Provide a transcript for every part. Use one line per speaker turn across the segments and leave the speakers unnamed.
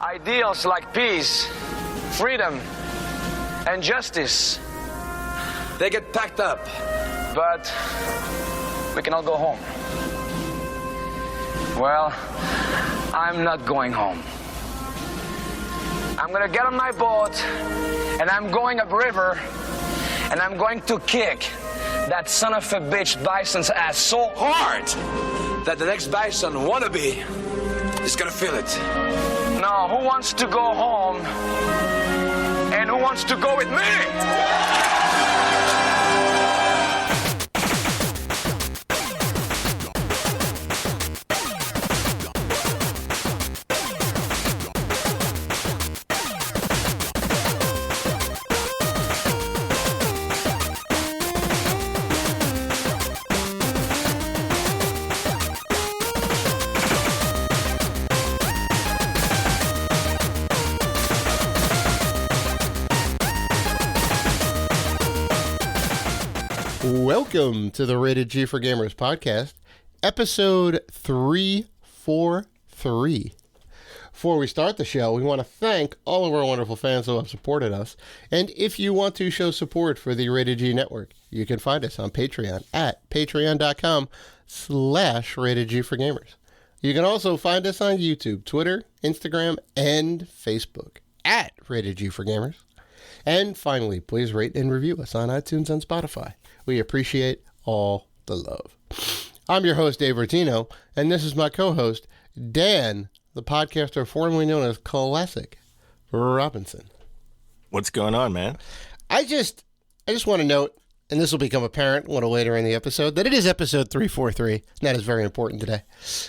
Ideals like peace, freedom, and justice, they get packed up, but we can all go home. Well, I'm not going home. I'm gonna get on my boat, and I'm going upriver, and I'm going to kick that son of a bitch bison's ass so hard that the next bison wannabe is gonna feel it. Now, who wants to go home? And who wants to go with me?
Welcome to the Rated G for Gamers podcast, episode 343. Before we start the show, we want to thank all of our wonderful fans who have supported us. And if you want to show support for the Rated G network, you can find us on Patreon at patreon.com/Rated G for Gamers. You can also find us on YouTube, Twitter, Instagram, and Facebook at Rated G for Gamers. And finally, please rate and review us on iTunes and Spotify. We appreciate all the love. I'm your host, Dave Bertino, and this is my co-host, Dan, the podcaster formerly known as Classic Robinson.
What's going on, man?
I just want to note, and this will become apparent a little later in the episode, that it is episode 343, and that is very important today.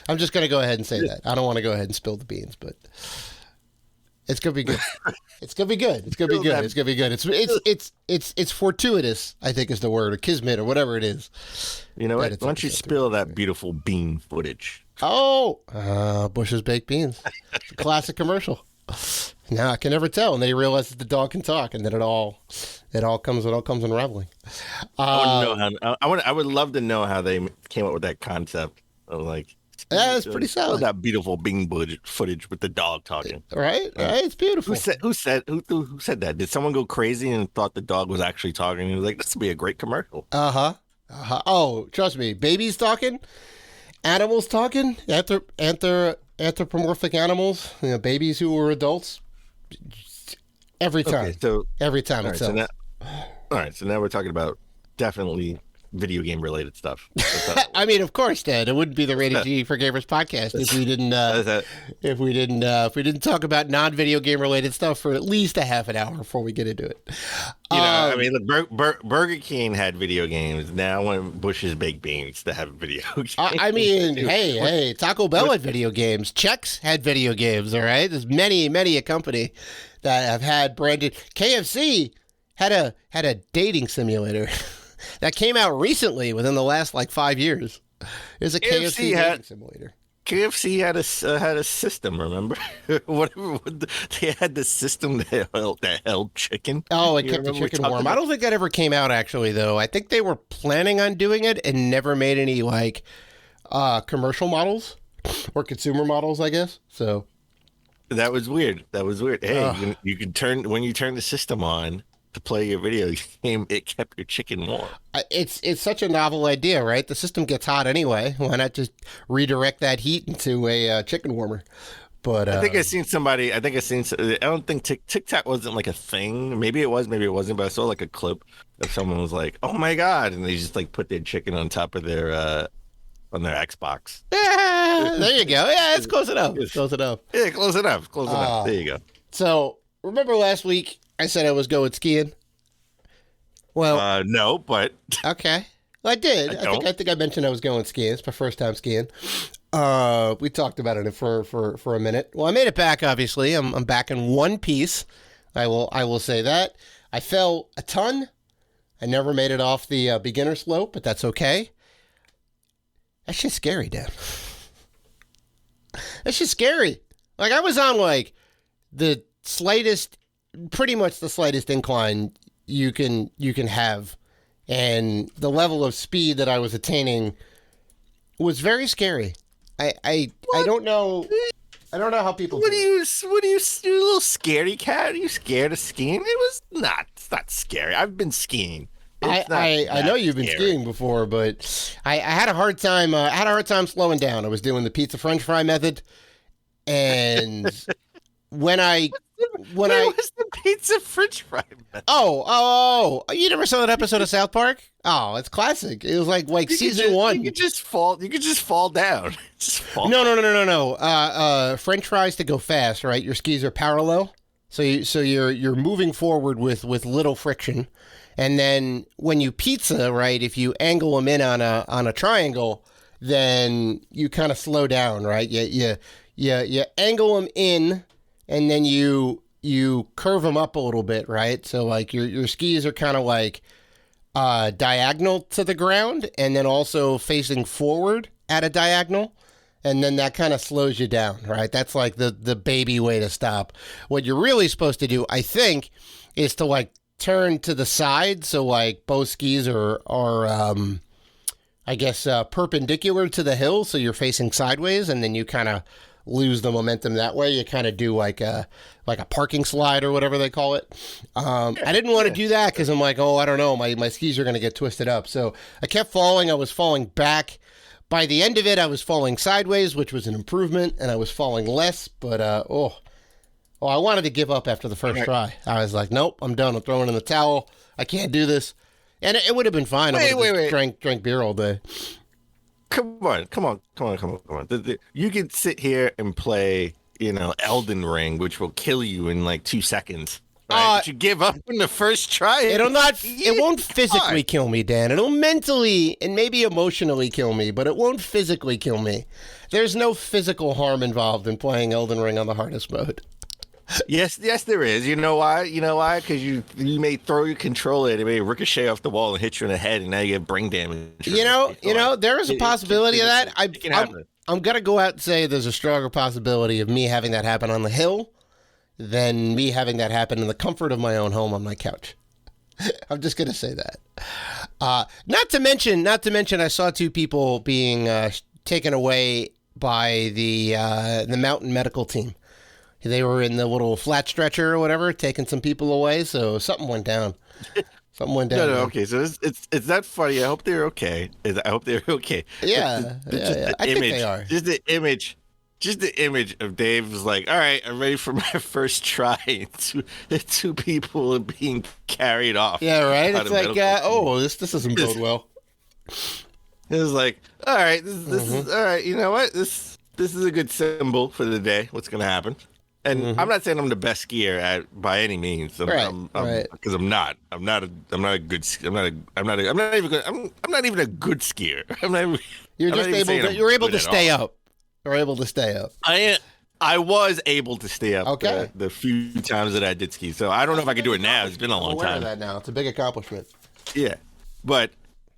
I'm just going to go ahead and say that. I don't want to go ahead and spill the beans, but it's going to be good. It's going to be good. It's going to be good. It's going to be good. It's fortuitous, I think is the word, or kismet, or whatever it is.
You know what? Why don't you spill that beautiful bean footage?
Oh, Bush's Baked Beans. It's a classic commercial. Now I can never tell, and they realize that the dog can talk, and that it all comes unraveling.
I would love to know how they came up with that concept of like.
Yeah, it's pretty solid.
That beautiful bean footage with the dog talking.
Right? It's beautiful.
Who said that? Did someone go crazy and thought the dog was actually talking? He was like, this would be a great commercial.
Oh, trust me. Babies talking, animals talking, anthropomorphic animals, babies who were adults. Every time.
Okay,
every time
it sells. All right, so now we're talking about definitely video game related stuff.
I mean, of course, Dad. It wouldn't be the Rated G for Gamers podcast if we didn't talk about non-video game related stuff for at least a half an hour before we get into it.
I mean, Burger King had video games. Now, when Bush's Baked Beans to have video games.
I mean, hey, Taco Bell had video games. Chex had video games. All right, there's many a company that have had branded. KFC had a dating simulator. That came out recently, within the last 5 years. There's a KFC dating simulator.
KFC had a system. Remember, they had the system that held chicken.
Oh, it kept the chicken warm. I don't think that ever came out actually, though. I think they were planning on doing it and never made any commercial models or consumer models, I guess. So
that was weird. Hey, you could when you turn the system on to play your video game, it kept your chicken warm.
It's such a novel idea, right? The system gets hot anyway. Why not just redirect that heat into a chicken warmer? But
I think I don't think TikTok wasn't like a thing. Maybe it was, maybe it wasn't. But I saw like a clip of someone was like, "Oh my god!" and they just put their chicken on top of their on their Xbox.
Yeah, there you go. Yeah, it's close enough.
Yeah, close enough. There you go.
So remember last week I said I was going skiing? Well,
no, but
okay. Well, I did. I think I mentioned I was going skiing. It's my first time skiing. We talked about it for a minute. Well, I made it back. Obviously, I'm back in one piece. I will say that. I fell a ton. I never made it off the beginner slope, but that's okay. That shit's scary, Dan. That shit's scary. I was on the slightest, pretty much the slightest incline you can have, and the level of speed that I was attaining was very scary. I don't know. I don't know how people.
What are you little scaredy cat? Are you scared of skiing? It's not scary. I've been skiing.
I know you've been skiing before, but I had a hard time. I had a hard time slowing down. I was doing the pizza French fry method, and when I
was the pizza French fry method?
Oh! You never saw that episode of South Park? Oh, it's classic. It was like season 1.
You could just fall. You could just fall down. Just fall.
No. French fries to go fast, right? Your skis are parallel, so you're moving forward with little friction, and then when you pizza, right? If you angle them in on a triangle, then you kind of slow down, right? You angle them in, and then you curve them up a little bit, right? So like your skis are kind of like diagonal to the ground, and then also facing forward at a diagonal, and then that kind of slows you down, right? That's like the baby way to stop. What you're really supposed to do, I think, is to like turn to the side, so like both skis are I guess perpendicular to the hill, so you're facing sideways, and then you kind of lose the momentum that way. You kind of do like a parking slide or whatever they call it. I didn't want to do that because I'm like, I don't know, my skis are going to get twisted up. So I kept falling. I was falling back. By the end of it, I was falling sideways, which was an improvement, and I was falling less. But I wanted to give up after the first try. I was like, nope, I'm done. I'm throwing in the towel. I can't do this. And it would have been fine. I would have drank beer all day.
Come on. You could sit here and play, Elden Ring, which will kill you in like 2 seconds. Right? But you give up in the first try.
It won't physically kill me, Dan. It'll mentally and maybe emotionally kill me, but it won't physically kill me. There's no physical harm involved in playing Elden Ring on the hardest mode.
Yes, there is. You know why? Because you may throw your controller, it may ricochet off the wall and hit you in the head, and now you get brain damage.
There is a possibility of that. I'm gonna go out and say there's a stronger possibility of me having that happen on the hill than me having that happen in the comfort of my own home on my couch. I'm just gonna say that. Not to mention, I saw 2 people being taken away by the mountain medical team. They were in the little flat stretcher or whatever, taking some people away. So something went down. No,
okay. So it's that funny. I hope they're okay.
Yeah, I think they are.
Just the image of Dave was like, all right, I'm ready for my first try. Two people are being carried off.
Yeah, right. It's like, this doesn't bode well.
It was like, all right, this is all right. You know what? This is a good symbol for the day. What's going to happen? And I'm not saying I'm the best skier by any means, because I'm not a good skier.
You're able to stay up. You're able to stay up.
I was able to stay up.
Okay.
The few times that I did ski, so I don't know if I can do it now. It's been a long time.
I'm aware of that now. It's a big accomplishment.
Yeah, but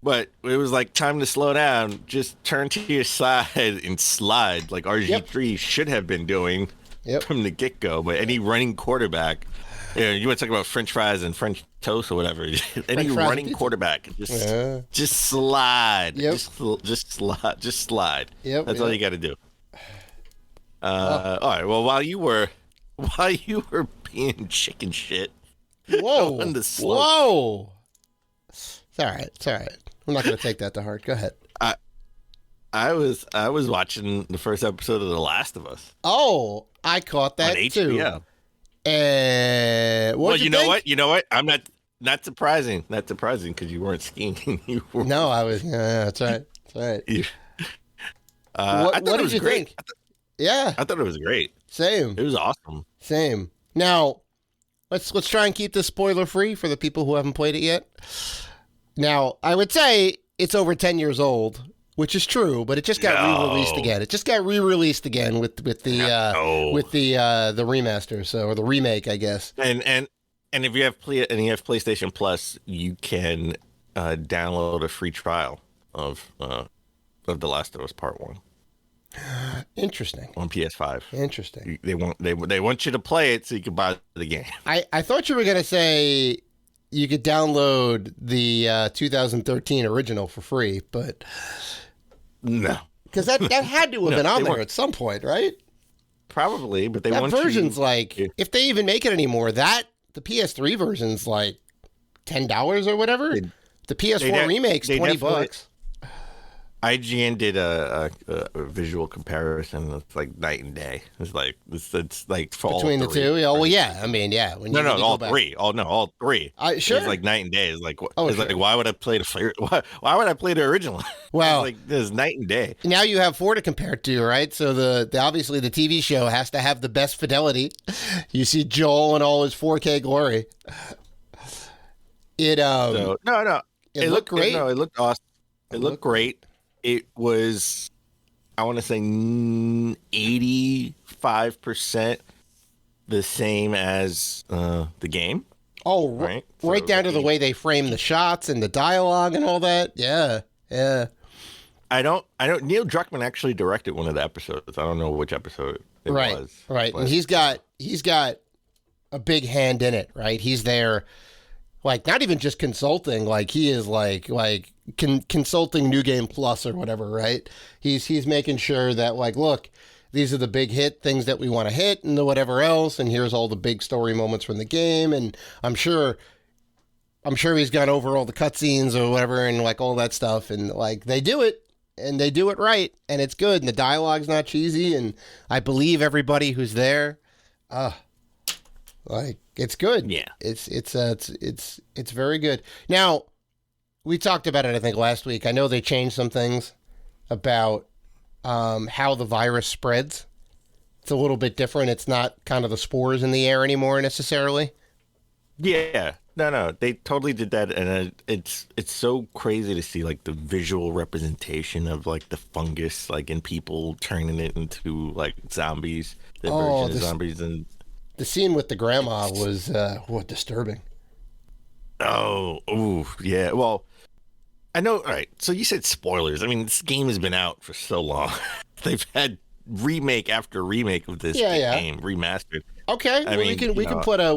it was like time to slow down. Just turn to your side and slide like RG3 should have been doing. From the get-go, but any running quarterback, you want to talk about French fries and French toast or whatever. Any running quarterback, just slide, just slide. That's all you got to do. All right. Well, while you were being chicken shit,
whoa, it's all right. I'm not going to take that to heart. Go ahead.
I was watching the first episode of The Last of Us.
Oh, I caught that too.
You know what? I'm not surprising because you weren't skiing.
No, I was. Yeah, that's right.
I thought it was great.
I
thought it was great.
Same.
It was awesome.
Same. Now, let's try and keep this spoiler free for the people who haven't played it yet. Now, I would say it's over 10 years old. Which is true, but it just got re-released again. It just got re-released again with the remaster, or the remake, I guess.
And if you have PlayStation Plus, you can download a free trial of The Last of Us Part 1.
Interesting.
On PS5.
Interesting.
They want you to play it so you can buy the game.
I thought you were gonna say you could download the 2013 original for free, but
no,
because that had to have been on there at some point, right?
Probably, but they
That
want
version's
you,
like, if they even make it anymore, the PS3 version's like $10 or whatever. The PS4 remake's $20.
IGN did a visual comparison. It's like night and day. It's like for
between
all
the
three.
two. Yeah, well, yeah. I mean, yeah. When
All three. All three.
Sure.
It's like night and day. It's like
sure.
like why would I play why would I play the original?
Well,
it's like there's night and day.
Now you have four to compare it to, right? So the obviously the TV show has to have the best fidelity. You see Joel in all his 4K glory. It It looked great.
It looked awesome. It looked great. It was, I want to say, 85% the same as the game.
Oh, right down to the way they frame the shots and the dialogue and all that. Yeah.
I don't. Neil Druckmann actually directed one of the episodes. I don't know which episode it was.
Right, and he's got a big hand in it. Right, he's there. Like, not even just consulting, like he is consulting New Game Plus or whatever, right? He's making sure that, like, look, these are the big hit things that we want to hit and the whatever else, and here's all the big story moments from the game, and I'm sure he's gone over all the cutscenes or whatever and like all that stuff, and like they do it right, and it's good, and the dialogue's not cheesy, and I believe everybody who's there. Like, it's good.
Yeah.
It's very good. Now, we talked about it, I think, last week. I know they changed some things about how the virus spreads. It's a little bit different. It's not kind of the spores in the air anymore necessarily.
Yeah. No. They totally did that, and it's so crazy to see like the visual representation of like the fungus, like in people turning it into like zombies. The version of zombies and.
The scene with the grandma was disturbing.
Oh, ooh, yeah. Well, I know. All right. So you said spoilers. I mean, this game has been out for so long. They've had remake after remake of this game remastered.
Okay, we can put a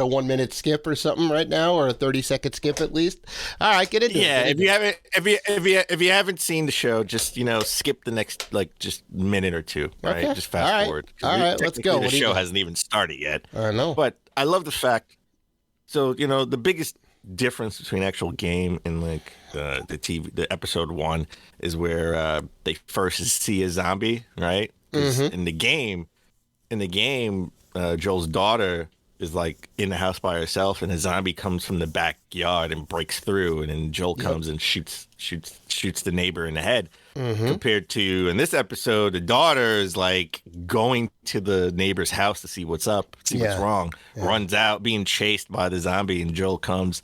1 minute skip or something right now, or a 30-second skip at least. All right, get into it.
Yeah, if you haven't seen the show, just skip the next just minute or two. Right,
okay.
Just fast forward.
All right, let's go.
The show hasn't even started yet.
I know,
but I love the fact. So the biggest difference between actual game and like the episode 1 is where they first see a zombie, right? 'Cause in the game, Joel's daughter is like in the house by herself, and a zombie comes from the backyard and breaks through, and then Joel comes and shoots the neighbor in the head. Compared to in this episode, the daughter is like going to the neighbor's house to see what's up, see what's wrong, runs out being chased by the zombie, and Joel comes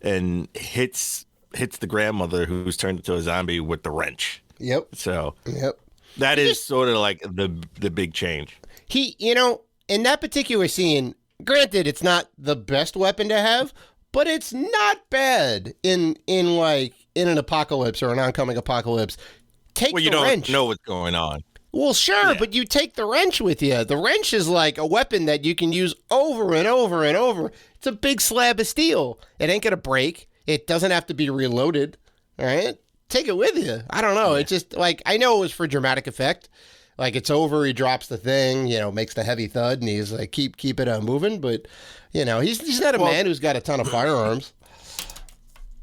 and hits the grandmother who's turned into a zombie with the wrench.
Yep.
So that is sort of like the big change.
In that particular scene, granted, it's not the best weapon to have, but it's not bad in an apocalypse or an oncoming apocalypse. Take the wrench.
Well, you don't know what's going on.
Well, sure, but you take the wrench with you. The wrench is like a weapon that you can use over and over and over. It's a big slab of steel. It ain't going to break. It doesn't have to be reloaded. All right? Take it with you. I don't know. It's just like, I know it was for dramatic effect. Like, it's over, he drops the thing, makes the heavy thud, and he's like, keep it moving. But, he's not a man who's got a ton of firearms.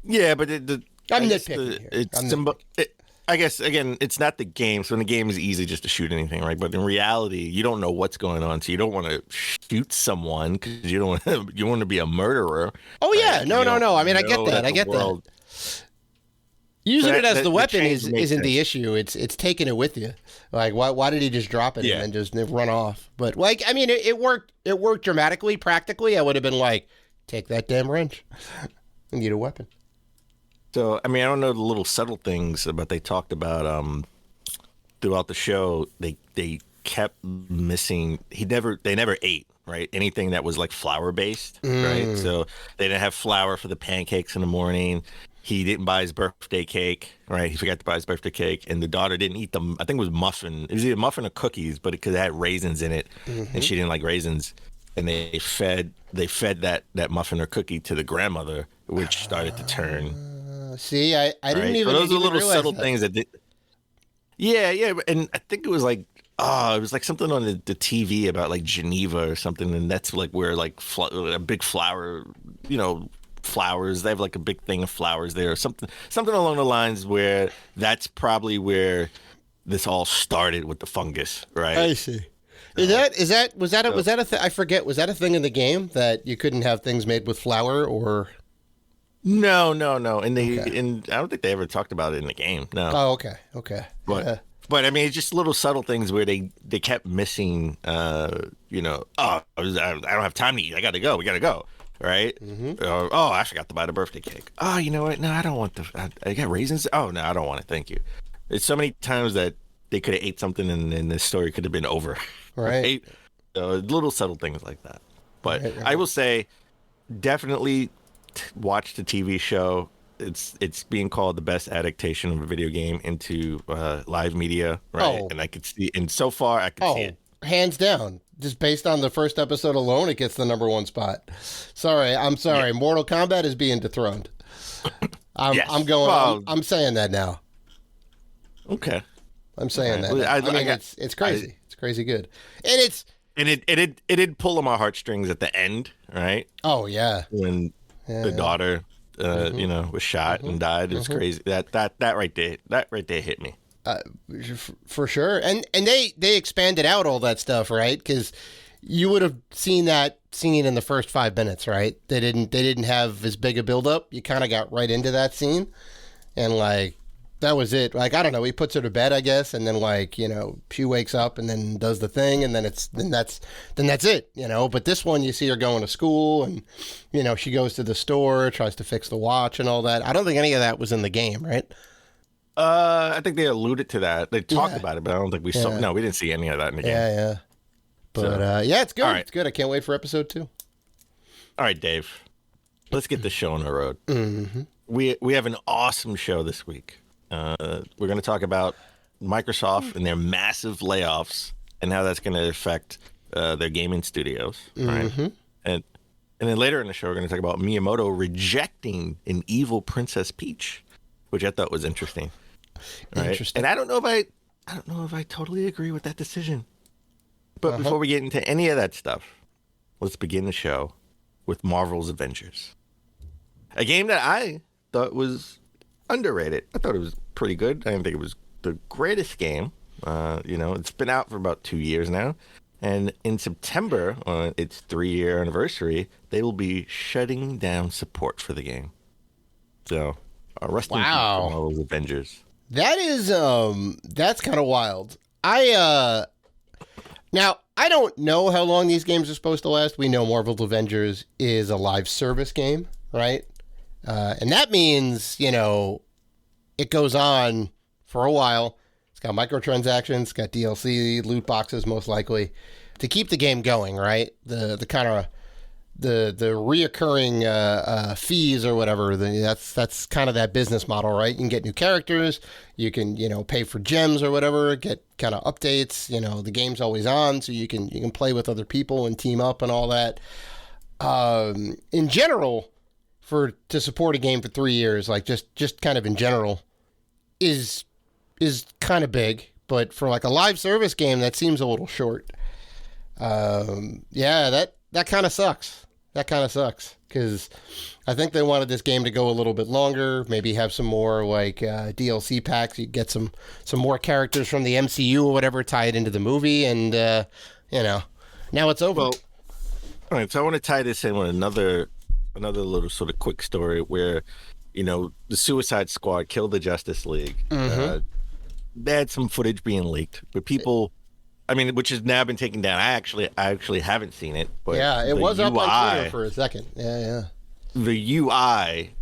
Yeah, but
I'm nitpicking here.
I guess, again, it's not the game. So in the game, it's easy just to shoot anything, right? But in reality, you don't know what's going on. So you don't want to shoot someone because you don't want to be a murderer.
Oh, yeah. No. I mean, I get that. That. Using it as the weapon isn't the issue. It's taking it with you. Like, why did he just drop it and then just run off? But, like, I mean, it worked. It worked dramatically. Practically, I would have been like, take that damn wrench. I need a weapon.
So, I mean, I don't know the little subtle things, but they talked about throughout the show. They kept missing. They never ate, right? Anything that was like flour based, right? So they didn't have flour for the pancakes in the morning. He didn't buy his birthday cake, right? He forgot to buy his birthday cake, and the daughter didn't eat them. I think it was muffin. It was either muffin or cookies, but because it had raisins in it, and she didn't like raisins. And they fed that muffin or cookie to the grandmother, which started to turn.
See, I didn't even.
So those are little
realize
subtle
that.
things that. Yeah, and I think it was like Oh, it was like something on the TV about like Geneva or something, and that's like where like a big flower, you know, flowers. They have like a big thing of flowers there, or something along the lines where that's probably where this all started with the fungus, right?
I see. Was that a thing? I forget. Was that a thing in the game that you couldn't have things made with flour or?
No. And I don't think they ever talked about it in the game. No.
Oh, okay.
But I mean, it's just little subtle things where they kept missing. You know, I don't have time to eat. I got to go. We got to go. Right?
Mm-hmm.
Oh, I forgot to buy the birthday cake. Oh, you know what? No, I don't want I got raisins. Oh no, I don't want it. Thank you. It's so many times that they could have ate something and the story could have been over.
Right.
Little subtle things like that. But
Right.
I will say, definitely watch the TV show. It's being called the best adaptation of a video game into live media, right?
Oh.
And I could see, and so far I could see it.
Hands down. Just based on the first episode alone, it gets the #1 spot. I'm sorry.
Yeah.
Mortal Kombat is being dethroned.
Yes.
I'm saying that now.
Okay.
I'm saying
Okay.
that.
Well,
it's crazy. It's crazy good. And
it did pull on my heartstrings at the end, right?
oh yeah.
When the daughter, you know, was shot and died. It was crazy. That right there hit me.
For sure. And they expanded out all that stuff, right? Because you would have seen that scene in the first 5 minutes, right? They didn't have as big a buildup. You kind of got right into that scene, and like that was it. Like I don't know, he puts her to bed, I guess, and then like you know she wakes up and then does the thing, and then that's it, you know. But this one, you see her going to school, and you know she goes to the store, tries to fix the watch and all that. I don't think any of that was in the game, right?
I think they alluded to that. They talked about it, but I don't think we saw. No, we didn't see any of that in the game.
Yeah. But it's good.
Right.
It's good. I can't wait for episode 2.
All right, Dave. Let's get the show on the road.
Mm-hmm.
We have an awesome show this week. We're going to talk about Microsoft and their massive layoffs and how that's going to affect their gaming studios, right?
Mm-hmm.
And then later in the show, we're going to talk about Miyamoto rejecting an evil Princess Peach, which I thought was interesting. Right?
Interesting.
And I don't know if I totally agree with that decision. But before we get into any of that stuff, let's begin the show with Marvel's Avengers, a game that I thought was underrated. I thought it was pretty good. I didn't think it was the greatest game. You know, it's been out for about 2 years now. And in September, on its 3-year anniversary, they will be shutting down support for the game. So, rest in peace to Marvel's Avengers.
That is, that's kind of wild. Now, I don't know how long these games are supposed to last. We know Marvel's Avengers is a live service game, right? And that means, you know, it goes on for a while. It's got microtransactions, it's got DLC, loot boxes, most likely, to keep the game going, right? The kind of the reoccurring fees or whatever. That's kind of that business model, right? You can get new characters, you can pay for gems or whatever, get kind of updates. The game's always on, so you can play with other people and team up and all that. In general, to support a game for 3 years, like just kind of in general, is kind of big. But for like a live service game, that seems a little short. That kind of sucks. That kind of sucks because I think they wanted this game to go a little bit longer, maybe have some more like DLC packs. You get some more characters from the MCU or whatever, tie it into the movie, and now it's over.
Well, all right. So I want to tie this in with another little sort of quick story where, the Suicide Squad killed the Justice League.
Mm-hmm.
They had some footage being leaked, but people, which has now been taken down. I actually haven't seen it, but
yeah, it was up on Twitter for a second. Yeah.
The UI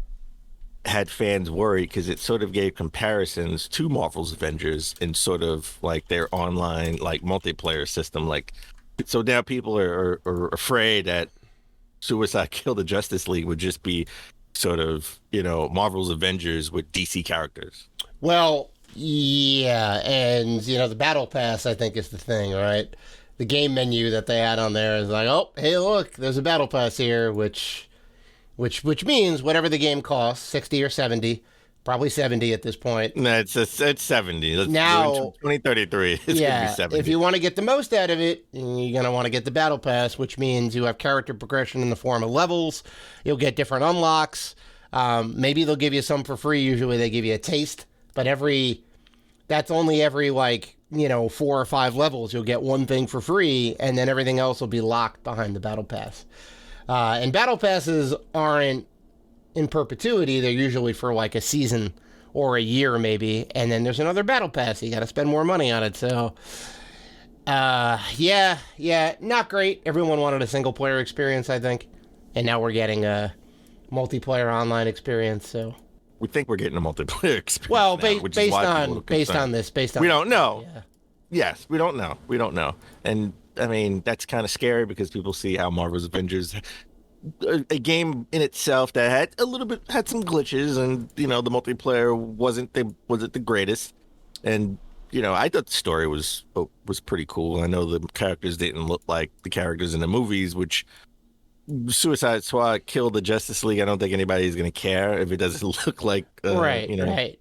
had fans worried because it sort of gave comparisons to Marvel's Avengers in sort of like their online like multiplayer system. Like, so now people are afraid that Suicide Kill the Justice League would just be sort of Marvel's Avengers with DC characters.
Well, yeah, and the battle pass I think is the thing, right? The game menu that they had on there is like, oh, hey, look, there's a battle pass here, which means whatever the game costs, 60 or 70, Probably 70 at this point.
No, it's 70.
Now,
2033. It's gonna be 70.
if you want to get the most out of it, you're going to want to get the battle pass, which means you have character progression in the form of levels. You'll get different unlocks. Maybe they'll give you some for free. Usually they give you a taste, but that's only every 4 or 5 levels. You'll get one thing for free, and then everything else will be locked behind the battle pass. And battle passes aren't in perpetuity. They're usually for a season or a year maybe, and then there's another battle pass. You got to spend more money on it. So yeah, not great. Everyone wanted a single player experience, I think, and now we're getting a multiplayer online experience. So
we think we're getting a multiplayer experience.
Well,
now,
based on this
we don't know.
Yeah.
Yes, we don't know, and I mean that's kind of scary because people see how Marvel's Avengers, a game in itself that had some glitches, and the multiplayer wasn't the greatest, and I thought the story was pretty cool. I know the characters didn't look like the characters in the movies, which Suicide Squad killed the Justice League. I don't think anybody's gonna care if it doesn't look like
right.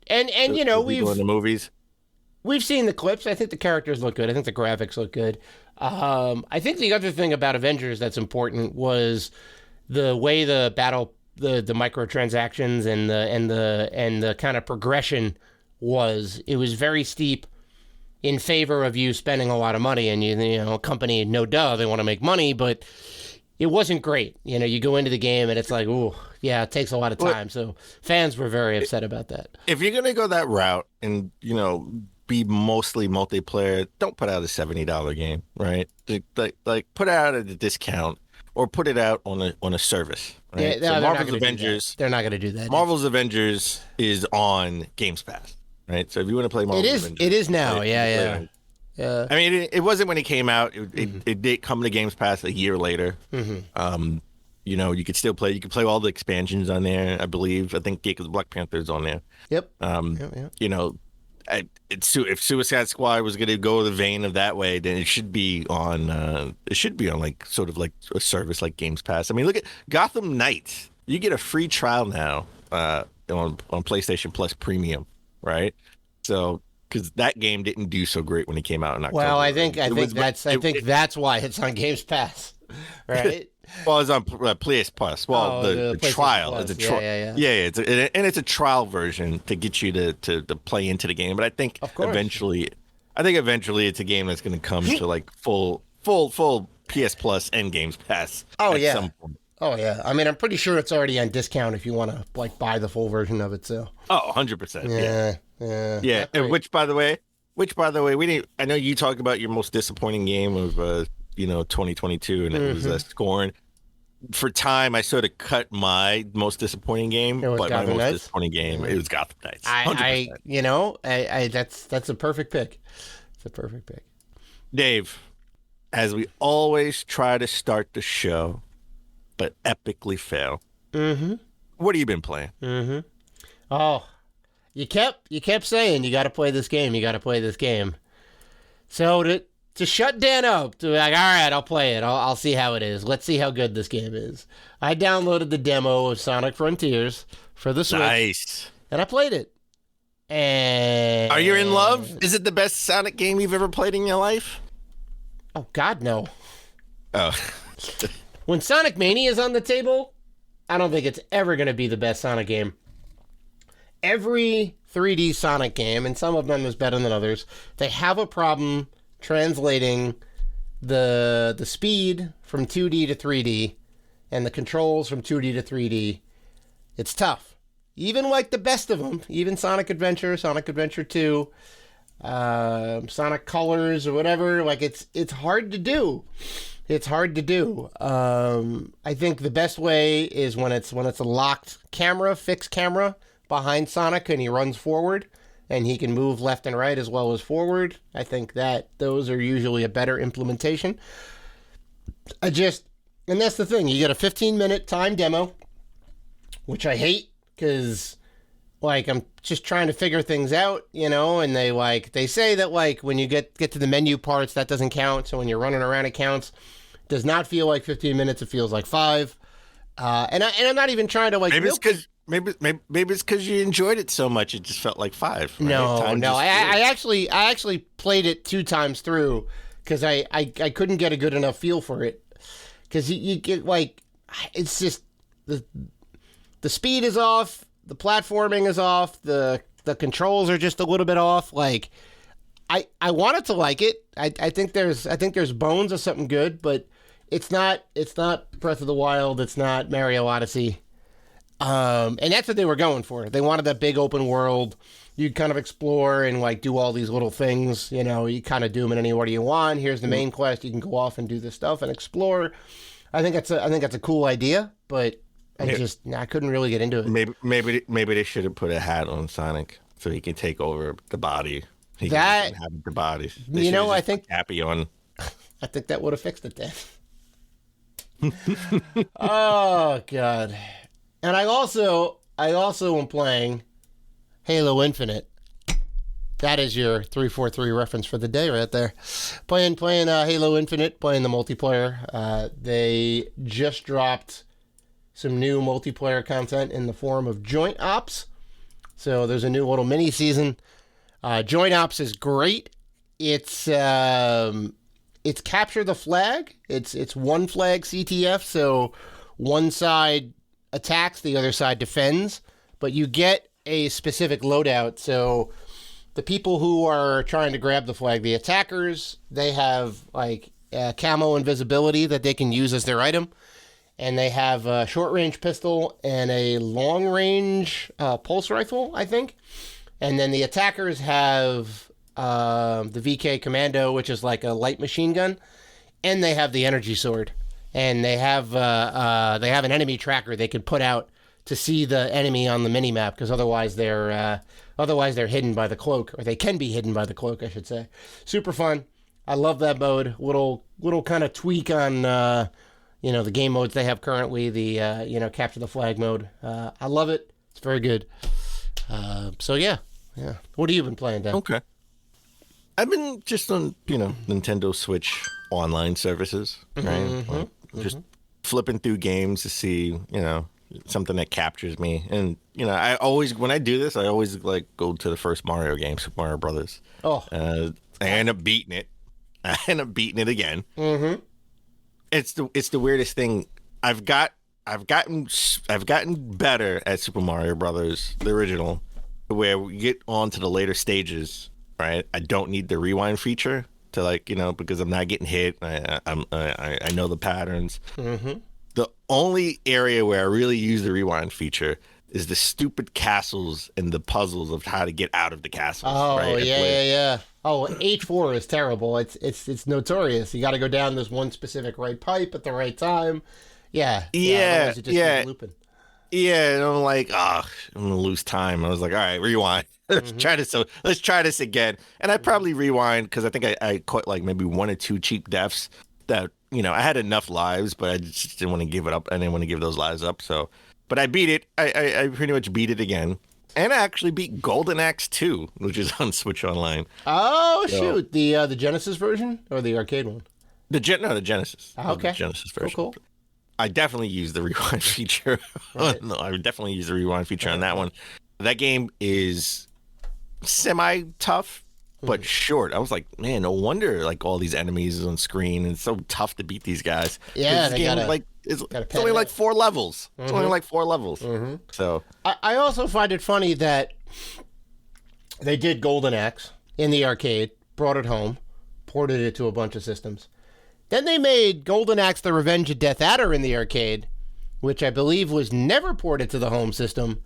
And
we've in the movies.
We've seen the clips. I think the characters look good. I think the graphics look good. I think the other thing about Avengers that's important was the way the microtransactions and the kind of progression was. It was very steep in favor of you spending a lot of money, and a company, no duh, they want to make money, but it wasn't great. You go into the game and it's like, ooh, yeah, it takes a lot of time. So fans were very upset about that.
If you're gonna go that route and be mostly multiplayer, don't put out a $70 game, right? Like put it out at a discount or put it out on a service. Right?
Yeah,
so Marvel's Avengers,
they're not going to do that.
Marvel's Avengers is on Games Pass, right? So if you want to play Marvel's Avengers,
it is now. Yeah.
I mean, it wasn't when it came out. It did come to Games Pass a year later. Mm-hmm. You could still play. You could play all the expansions on there. I believe. I think Black Panther's on there.
Yep.
If Suicide Squad was going to go the vein of that way, then it should be on. Sort of like a service like Games Pass. I mean, look at Gotham Knights. You get a free trial now on PlayStation Plus Premium, right? So. Because that game didn't do so great when it came out in October.
Well, I think that's why it's on Games Pass, right?
Well, it's on PS Plus. Well, the trial is a trial. Yeah. It's a trial version to get you to play into the game. But I think eventually it's a game that's going to come to full PS Plus and Games Pass. Some point.
Oh yeah. I mean, I'm pretty sure it's already on discount if you want to buy the full version of it. So.
Oh, 100%. Yeah. And which by the way, I know you talk about your most disappointing game of 2022, and it was Scorn. For time, I sort of cut my most disappointing game, but my most disappointing game it was Gotham Knights. 100%.
That's a perfect pick. It's a perfect pick.
Dave, as we always try to start the show, but epically fail. Mm-hmm. What have you been playing?
Mm-hmm. Oh. You kept saying you got to play this game. You got to play this game. So to shut Dan up, to be like, all right, I'll play it. I'll see how it is. Let's see how good this game is. I downloaded the demo of Sonic Frontiers for the Switch.
Nice.
And I played it. And
are you in love? Is it the best Sonic game you've ever played in your life?
Oh God, no.
Oh.
When Sonic Mania is on the table, I don't think it's ever going to be the best Sonic game. Every 3D Sonic game, and some of them is better than others, they have a problem translating the speed from 2D to 3D and the controls from 2D to 3D. It's tough. Even the best of them, even Sonic Adventure, Sonic Adventure 2, Sonic Colors or whatever, it's hard to do. It's hard to do. I think the best way is when it's a locked camera, fixed camera, behind Sonic and he runs forward and he can move left and right as well as forward. I think that those are usually a better implementation. And that's the thing. You get a 15-minute time demo, which I hate because I'm just trying to figure things out, and they say that when you get to the menu parts, that doesn't count. So when you're running around, it counts. Does not feel like 15 minutes. It feels like 5. And I'm not even trying to
maybe it's because maybe it's because you enjoyed it so much it just felt like 5. Right?
No. I actually played it 2 times through because I couldn't get a good enough feel for it. Because you get like, it's just the speed is off, the platforming is off, the controls are just a little bit off. Like, I wanted to like it. I think there's bones of something good, but it's not Breath of the Wild. It's not Mario Odyssey. And that's what they were going for. They wanted that big open world. You kind of explore and like do all these little things. You know, you kind of do them in any order you want. Here's the main quest. You can go off and do this stuff and explore. I think that's a cool idea, but I couldn't really get into it.
Maybe they should have put a hat on Sonic so he can take over the body. He
that
can have the body.
I think
happy on.
I think that would have fixed it then. Oh God. And I also am playing Halo Infinite. That is your 343 reference for the day right there. Playing Halo Infinite, playing the multiplayer. They just dropped some new multiplayer content in the form of Joint Ops. So there's a new little mini season. Joint Ops is great. It's capture the flag. It's one flag CTF. So one side attacks, the other side defends, but you get a specific loadout. So the people who are trying to grab the flag, the attackers, they have like camo invisibility that they can use as their item, and they have a short range pistol and a long range pulse rifle, I think. And then the attackers have the VK Commando, which is like a light machine gun, and they have the energy sword. And they have an enemy tracker they can put out to see the enemy on the mini map, because otherwise they're hidden by the cloak, or they can be hidden by the cloak, I should say. Super fun. I love that mode. Little kind of tweak on the game modes they have currently. The capture the flag mode. I love it. It's very good. So yeah. What have you been playing, Dan?
Okay. I've been just on Nintendo Switch online services, right?
Mm-hmm.
Just flipping through games to see, something that captures me. And, I always, when I do this, I always like go to the first Mario game, Super Mario Brothers.
Oh.
I end up beating it. I end up beating it again.
Mm-hmm.
It's the weirdest thing. I've gotten better at Super Mario Brothers, the original, where we get on to the later stages, right? I don't need the rewind feature to because I'm not getting hit. I know the patterns.
Mm-hmm.
The only area where I really use the rewind feature is the stupid castles and the puzzles of how to get out of the castles.
Oh,
right?
yeah. Oh, H4 is terrible. It's notorious. You got to go down this one specific right pipe at the right time. Yeah.
Yeah.
Looping.
Yeah, and I'm like, I'm gonna lose time. I was like, all right, rewind. Let's try this again. And I probably rewind because I think I caught like maybe 1 or 2 cheap deaths that I had enough lives, but I just didn't want to give it up. I didn't want to give those lives up. So, but I beat it. I pretty much beat it again, and I actually beat Golden Axe 2, which is on Switch Online.
Oh shoot, the Genesis version or the arcade one?
The Genesis.
Okay,
the Genesis version.
Cool.
I definitely use the rewind feature.
Right.
No, I would definitely use the rewind feature on that one. That game is semi-tough, but short. I was like, man, no wonder like all these enemies on screen, and it's so tough to beat these guys.
Yeah,
this game, it's only like 4 levels. It's only like 4 levels.
Mm-hmm.
So
I also find it funny that they did Golden Axe in the arcade, brought it home, ported it to a bunch of systems. Then they made Golden Axe: The Revenge of Death Adder in the arcade, which I believe was never ported to the home system.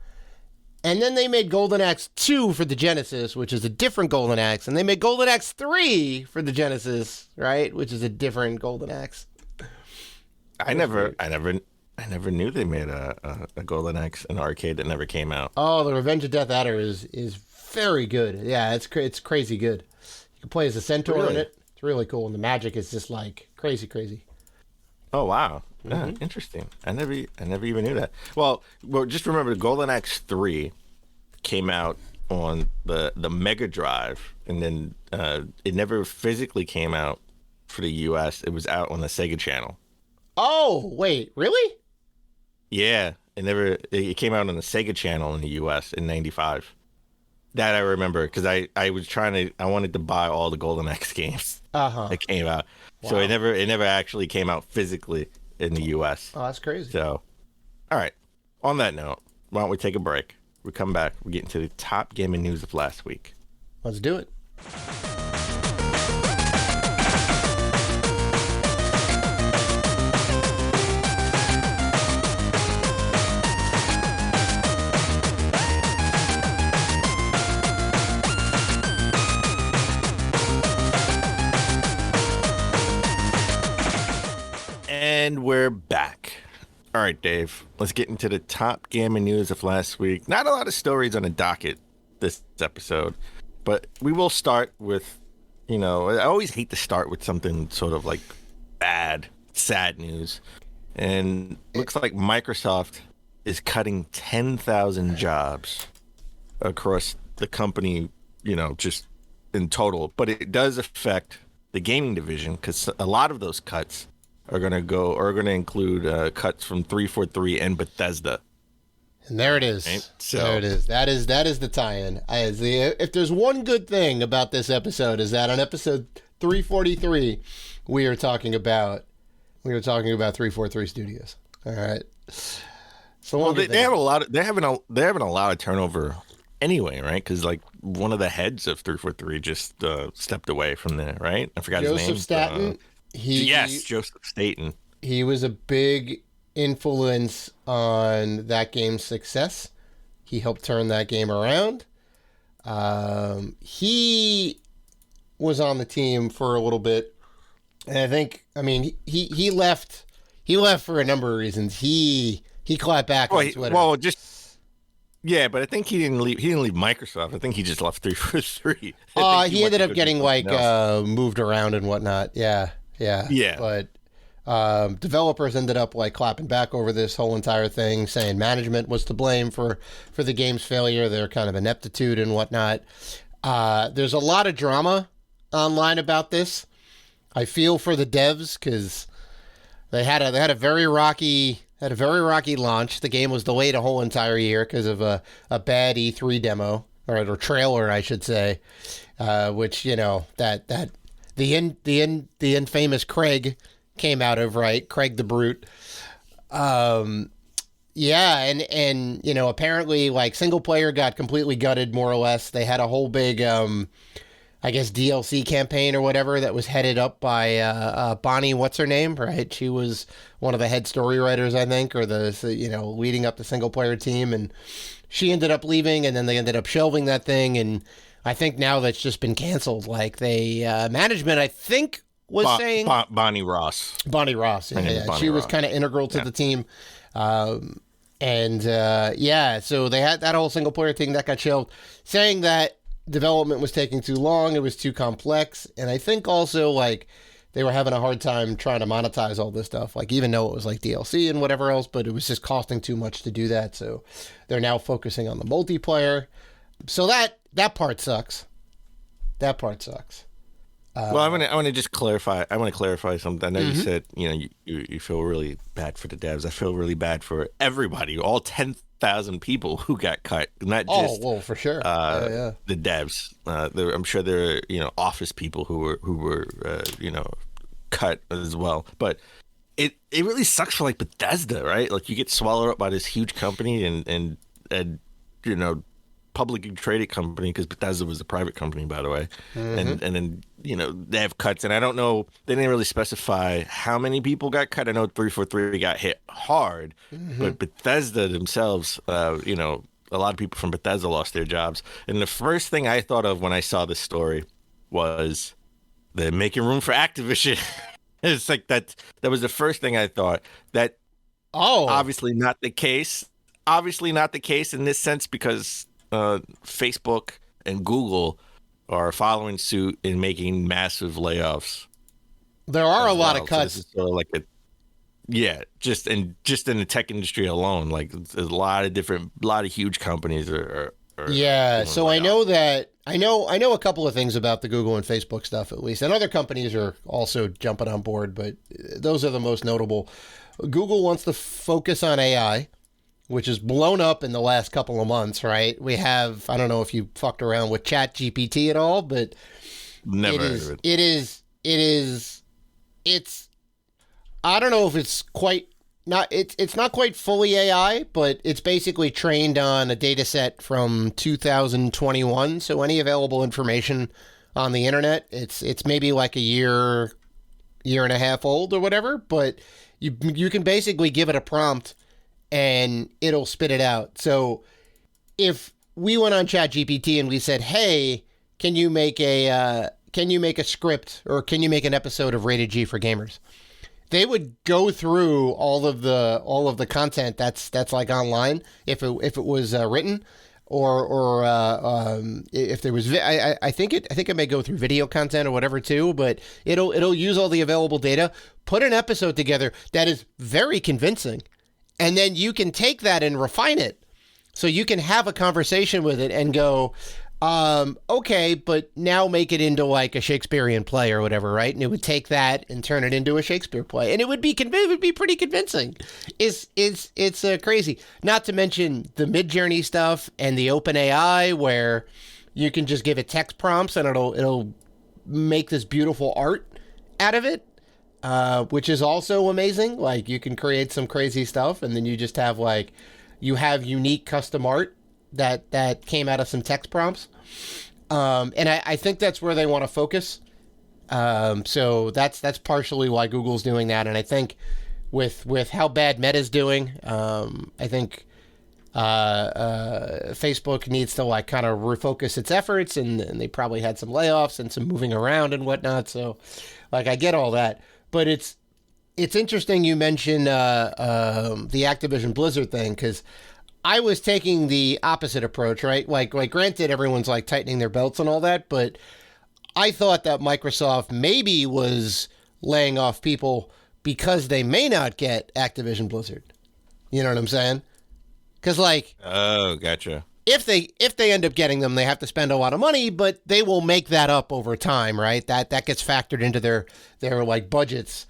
And then they made Golden Axe 2 for the Genesis, which is a different Golden Axe. And they made Golden Axe 3 for the Genesis, right? Which is a different Golden Axe.
I never knew they made a Golden Axe in arcade that never came out.
Oh, The Revenge of Death Adder is very good. Yeah, it's crazy good. You can play as a centaur in it. It's really cool, and the magic is just like crazy.
Oh wow, yeah, interesting. I never even knew that. Well, just remember, Golden Axe 3 came out on the Mega Drive, and then it never physically came out for the U.S. It was out on the Sega Channel.
Oh wait, really?
Yeah, It came out on the Sega Channel in the U.S. in '95. That I remember because I wanted to buy all the Golden Axe games that came out. Wow. So it never actually came out physically in the U.S.
Oh, that's crazy.
So, all right. On that note, why don't we take a break? We come back. We get into the top gaming news of last week.
Let's do it.
And we're back. All right, Dave, let's get into the top gaming news of last week. Not a lot of stories on the docket this episode, but we will start with, I always hate to start with something sort of like bad, sad news. And looks like Microsoft is cutting 10,000 jobs across the company, just in total. But it does affect the gaming division because a lot of those cuts are going to include cuts from 343 and Bethesda.
And there it is. Right? So, there it is. That is the tie-in. If there's one good thing about this episode is that on episode 343, we are talking about 343 Studios. All right. So
they have a lot of, they're having a lot of turnover anyway, right? Because like one of the heads of 343 just stepped away from there, right? I forgot his name.
Joseph Staten.
Joseph Staten.
He was a big influence on that game's success. He helped turn that game around. He was on the team for a little bit, and I think, he left. He left for a number of reasons. He clapped back on Twitter.
Yeah, but I think he didn't leave. He didn't leave Microsoft. I think he just left 343.
He ended up getting moved around and whatnot. Yeah. But developers ended up clapping back over this whole entire thing, saying management was to blame for the game's failure, their kind of ineptitude and whatnot. There's a lot of drama online about this. I feel for the devs because they had a very rocky launch. The game was delayed a whole entire year because of a bad E3 demo or trailer, I should say, which the infamous Craig came out of, right? Craig the Brute. And apparently single player got completely gutted more or less. They had a whole big DLC campaign or whatever that was headed up by Bonnie, what's her name, right? She was one of the head story writers, I think, or leading up the single player team, and she ended up leaving, and then they ended up shelving that thing, and I think now that's just been canceled. Management, I think, was saying
Bonnie Ross.
Bonnie Ross, she was kind of integral to the team. So they had that whole single player thing that got shelved, saying that development was taking too long, it was too complex, and I think also they were having a hard time trying to monetize all this stuff, even though it was DLC and whatever else, but it was just costing too much to do that. So they're now focusing on the multiplayer. So that part sucks. That part sucks.
Well, I want to just clarify. I want to clarify something. I know you said you feel really bad for the devs. I feel really bad for everybody, all 10,000 people who got cut. Not just
for sure.
The devs. I'm sure there are office people who were cut as well. But it really sucks for Bethesda, right? You get swallowed up by this huge company and publicly traded company, because Bethesda was a private company, by the way. And then they have cuts, and I don't know, they didn't really specify how many people got cut. I know 343 got hit hard, but Bethesda themselves, a lot of people from Bethesda lost their jobs. And the first thing I thought of when I saw this story was they're making room for Activision. It's that was the first thing I thought. That obviously not the case. Obviously not the case in this sense, because Facebook and Google are following suit in making massive layoffs.
There are a lot of cuts.
So this is sort of just in the tech industry alone, there's a lot of huge companies are
so I know that I know a couple of things about the Google and Facebook stuff, at least, and other companies are also jumping on board, but those are the most notable. Google wants to focus on AI. which has blown up in the last couple of months, right? We have, I don't know if you fucked around with Chat GPT at all, but
Never heard of it.
It's, I don't know if it's quite, it's not quite fully AI, but it's basically trained on a data set from 2021. So any available information on the internet, it's maybe like a year and a half old or whatever, but you can basically give it a prompt and it'll spit it out. So if we went on ChatGPT and we said, "Hey, can you make a script, or can you make an episode of Rated G for Gamers?" They would go through all of the content that's like online if it was written, or if there was I think it may go through video content or whatever too, but it'll use all the available data, put an episode together that is very convincing, and then you can take that and refine it, so you can have a conversation with it and go, okay, but now make it into like a Shakespearean play or whatever, right? And it would take that and turn it into a Shakespeare play, and it would be pretty convincing. It's crazy. Not to mention the Midjourney stuff and the OpenAI, where you can just give it text prompts and it'll make this beautiful art out of it, which is also amazing. Like, you can create some crazy stuff, and then you just have unique custom art that came out of some text prompts. And I think that's where they want to focus. So that's partially why Google's doing that. And I think with how bad Meta's doing, I think Facebook needs to like kind of refocus its efforts, and they probably had some layoffs and some moving around and whatnot. So like, I get all that, but it's interesting you mentioned the Activision Blizzard thing, because I was taking the opposite approach, right? Like granted, everyone's like tightening their belts and all that, but I thought that Microsoft maybe was laying off people because they may not get Activision Blizzard. You know what I'm saying? Because like,
oh, gotcha.
If they end up getting them, they have to spend a lot of money, but they will make that up over time, right? That gets factored into their like budgets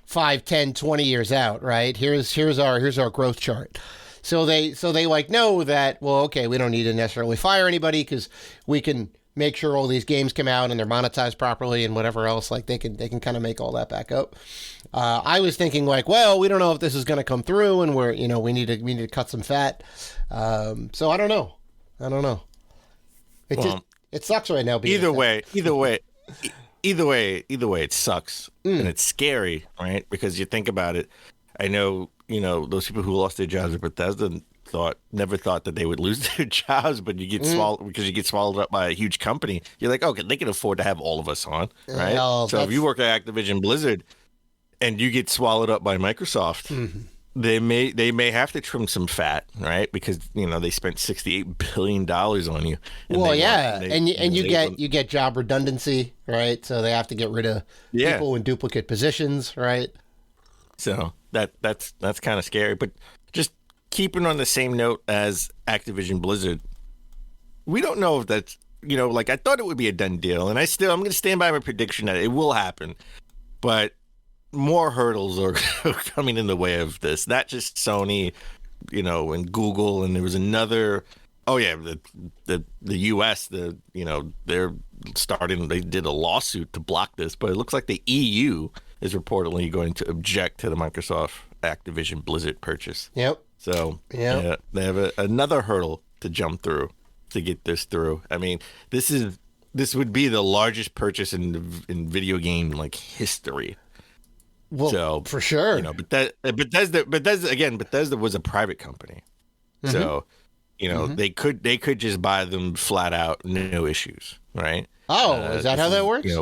5, 10, 20 years out, right? Here's our growth chart. So they like know that, well, okay, we don't need to necessarily fire anybody because we can make sure all these games come out and they're monetized properly and whatever else. Like, they can kind of make all that back up. I was thinking like, well, we don't know if this is going to come through, and we need to cut some fat. So I don't know. It sucks right now.
Either way, it sucks, and it's scary, right? Because you think about it. I know, those people who lost their jobs at Bethesda never thought that they would lose their jobs, but you get swallowed up by a huge company. You're like, okay, they can afford to have all of us on, right? So if you work at Activision Blizzard and you get swallowed up by Microsoft, they may have to trim some fat, right? Because they spent $68 billion on you.
Well, yeah, and you get job redundancy, right? So they have to get rid of people in duplicate positions, right?
So that's kind of scary. But just keeping on the same note as Activision Blizzard, we don't know if that's, like, I thought it would be a done deal, and I'm going to stand by my prediction that it will happen, but more hurdles are coming in the way of this. Not just Sony, and Google, and there was another. Oh yeah, the U.S. They did a lawsuit to block this, but it looks like the EU is reportedly going to object to the Microsoft Activision Blizzard purchase.
Yep.
So yeah, they have another hurdle to jump through to get this through. I mean, this would be the largest purchase in video game like history.
Well, so, for sure.
Bethesda was a private company, so they could just buy them flat out, no issues, right?
Oh, is that how that works?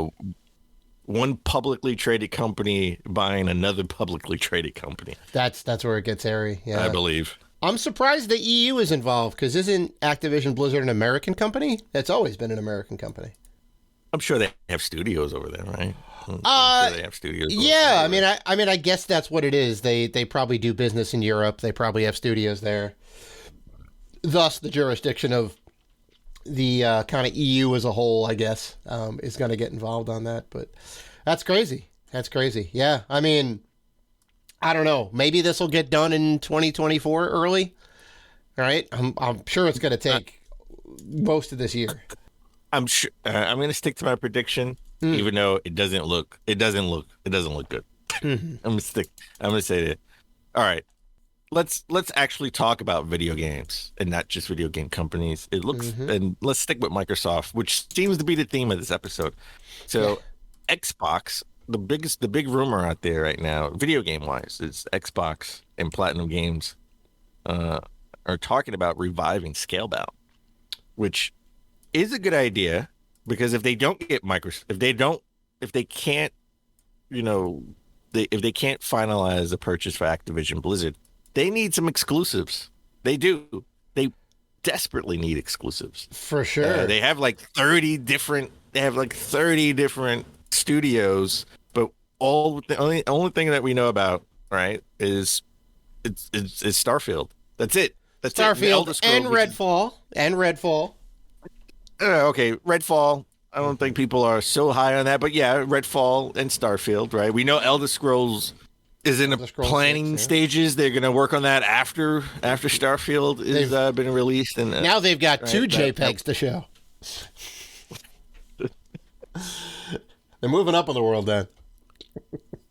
One publicly traded company buying another publicly traded company.
That's where it gets hairy. Yeah,
I believe.
I'm surprised the EU is involved, because isn't Activision Blizzard an American company? It's always been an American company.
I'm sure they have studios over there, right? I'm sure they have studios.
Yeah, I mean, I guess that's what it is. They probably do business in Europe. They probably have studios there. Thus, the jurisdiction of the kind of EU as a whole, I guess, is going to get involved on that. But that's crazy. Yeah, I mean, I don't know. Maybe this will get done in 2024 early. All right, I'm sure it's going to take most of this year.
I'm sure I'm going to stick to my prediction, even though it doesn't look good.
Mm-hmm.
I'm going to say that. All right. Let's actually talk about video games and not just video game companies. It looks and let's stick with Microsoft, which seems to be the theme of this episode. So Xbox, the big rumor out there right now, video game wise, is Xbox and Platinum Games are talking about reviving Scalebound, which is a good idea because if they don't get Microsoft, if they can't, if they can't finalize a purchase for Activision Blizzard, they need some exclusives. They do. They desperately need exclusives.
For sure.
They have like 30 different studios, but the only thing that we know about, right, is it's Starfield. That's it. That's
Starfield
it.
And Redfall.
Okay, Redfall. I don't think people are so high on that, but yeah, Redfall and Starfield, right? We know Elder Scrolls is in the planning stages. They're going to work on that after Starfield is been released, and
now they've got two JPEGs to show. They're moving up in the world, then.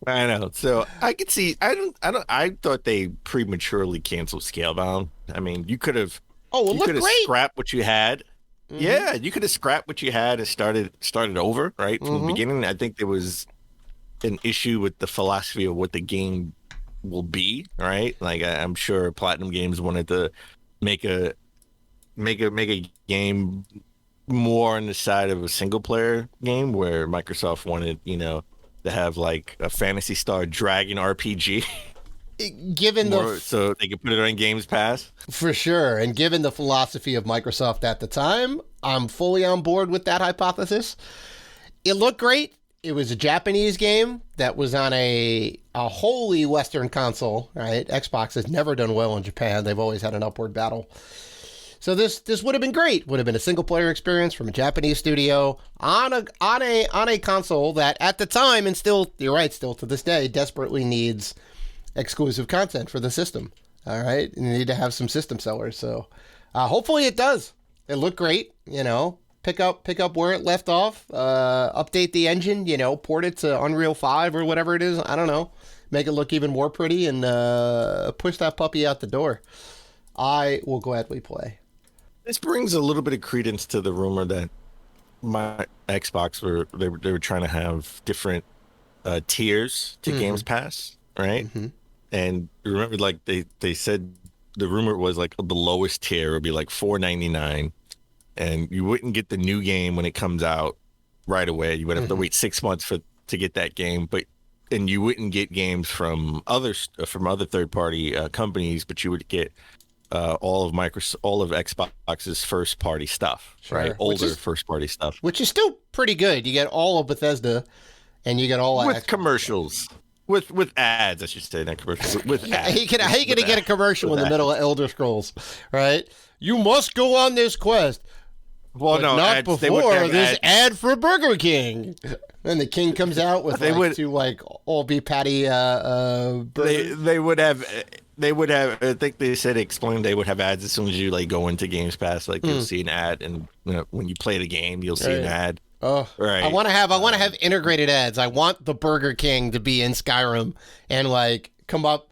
I know. So I could see. I thought they prematurely canceled Scalebound. I mean, you could have.
Oh,
you could have scrapped what you had. Mm-hmm. Yeah, you could have scrapped what you had and started over, right, from the beginning. I think there was an issue with the philosophy of what the game will be, right? Like I'm sure Platinum Games wanted to make a game more on the side of a single player game, where Microsoft wanted, to have like a Phantasy Star Dragon RPG. So they could put it on Games Pass.
For sure. And given the philosophy of Microsoft at the time, I'm fully on board with that hypothesis. It looked great. It was a Japanese game that was on a wholly Western console, right? Xbox has never done well in Japan. They've always had an upward battle. So this would have been great. Would have been a single player experience from a Japanese studio on a console that at the time, and still, you're right, still to this day, desperately needs exclusive content for the system. All right, you need to have some system sellers. So hopefully it does. It looked great. Pick up where it left off. Update the engine. Port it to Unreal 5 or whatever it is. I don't know. Make it look even more pretty and push that puppy out the door. I will gladly play.
This brings a little bit of credence to the rumor that my Xbox were trying to have different tiers to Games Pass, right? Mm-hmm. And remember, like they said, the rumor was like the lowest tier would be like $4.99, and you wouldn't get the new game when it comes out right away. You would have to wait 6 months to get that game, and you wouldn't get games from other third party companies, but you would get all of Xbox's first party stuff, right? Older first party stuff,
which is still pretty good. You get all of Bethesda, and you get all
with commercials. With ads, I should say, not commercials. With ads.
How you gonna get a commercial in the middle of Elder Scrolls, right? You must go on this quest.
Well,
but
no,
not
ads,
before this ad for Burger King. And the king comes out with two all beef patty burgers.
They would have. I think they said explained they would have ads as soon as you go into Games Pass. You'll see an ad, and when you play the game, you'll see an ad.
Oh, right. I want to have integrated ads. I want the Burger King to be in Skyrim and come up